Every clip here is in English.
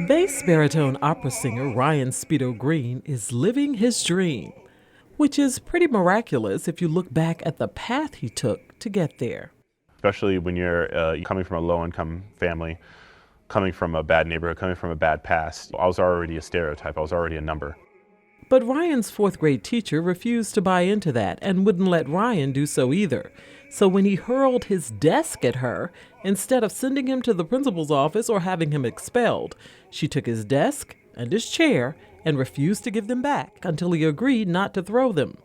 Bass baritone opera singer Ryan Speedo Green is living his dream, which is pretty miraculous if you look back at the path he took to get there. Especially when you're coming from a low-income family, coming from a bad neighborhood, coming from a bad past. I was already a stereotype. I was already a number. But Ryan's fourth grade teacher refused to buy into that and wouldn't let Ryan do so either. So when he hurled his desk at her, instead of sending him to the principal's office or having him expelled, she took his desk and his chair and refused to give them back until he agreed not to throw them.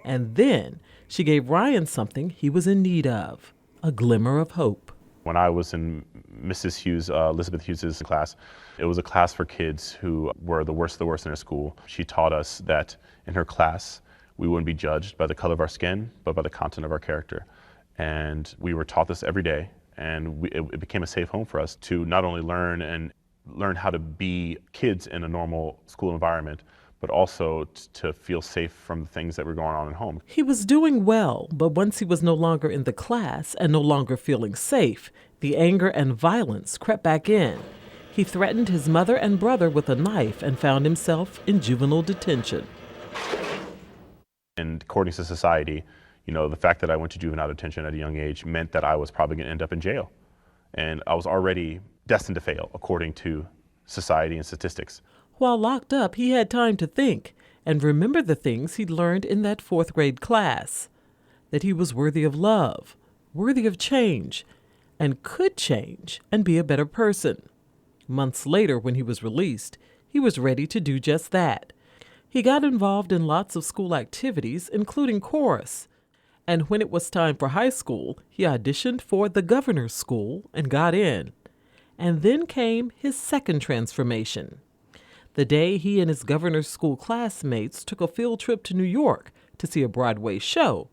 And then she gave Ryan something he was in need of, a glimmer of hope. When I was in Mrs. Hughes, Elizabeth Hughes' class, it was a class for kids who were the worst of the worst in her school. She taught us that in her class, we wouldn't be judged by the color of our skin, but by the content of our character. And we were taught this every day, and it became a safe home for us to not only learn how to be kids in a normal school environment, but also to feel safe from the things that were going on at home. He was doing well, but once he was no longer in the class and no longer feeling safe, the anger and violence crept back in. He threatened his mother and brother with a knife and found himself in juvenile detention. And according to society, the fact that I went to juvenile detention at a young age meant that I was probably going to end up in jail. And I was already destined to fail, according to society and statistics. While locked up, he had time to think and remember the things he'd learned in that fourth grade class. That he was worthy of love, worthy of change, and could change and be a better person. Months later, when he was released, he was ready to do just that. He got involved in lots of school activities, including chorus. And when it was time for high school, he auditioned for the governor's school and got in. And then came his second transformation. The day he and his governor's school classmates took a field trip to New York to see a Broadway show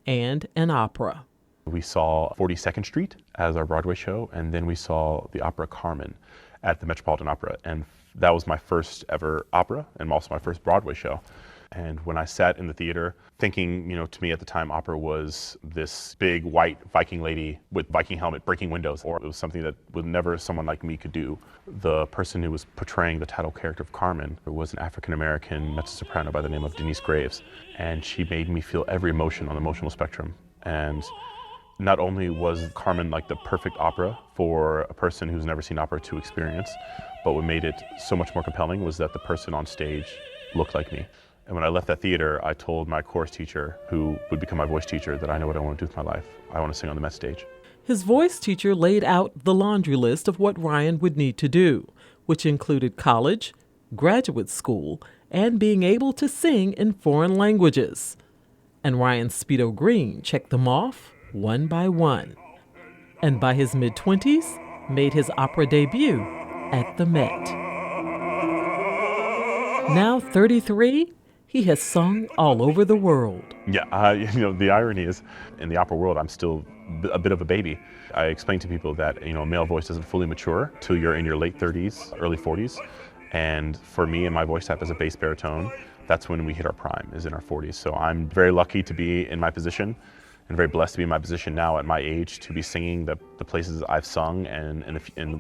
and an opera. We saw 42nd Street as our Broadway show, and then we saw the opera Carmen at the Metropolitan Opera. And that was my first ever opera and also my first Broadway show. And when I sat in the theater, thinking, to me at the time, opera was this big white Viking lady with Viking helmet breaking windows, or it was something that would never someone like me could do. The person who was portraying the title character of Carmen was an African-American mezzo-soprano by the name of Denise Graves. And she made me feel every emotion on the emotional spectrum. And not only was Carmen like the perfect opera for a person who's never seen opera to experience, but what made it so much more compelling was that the person on stage looked like me. And when I left that theater, I told my chorus teacher, who would become my voice teacher, that I know what I want to do with my life. I want to sing on the Met stage. His voice teacher laid out the laundry list of what Ryan would need to do, which included college, graduate school, and being able to sing in foreign languages. And Ryan Speedo Green checked them off one by one. And by his mid-20s, made his opera debut at the Met. Now 33, he has sung all over the world. Yeah, the irony is, in the opera world, I'm still a bit of a baby. I explain to people that, a male voice doesn't fully mature till you're in your late 30s, early 40s. And for me and my voice type as a bass baritone, that's when we hit our prime, is in our 40s. So I'm very lucky to be in my position and very blessed to be in my position now at my age to be singing the places I've sung and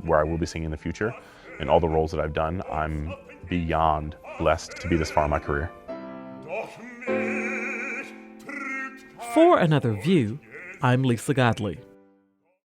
where I will be singing in the future. And all the roles that I've done, I'm beyond blessed to be this far in my career. For Another View, I'm Lisa Godley.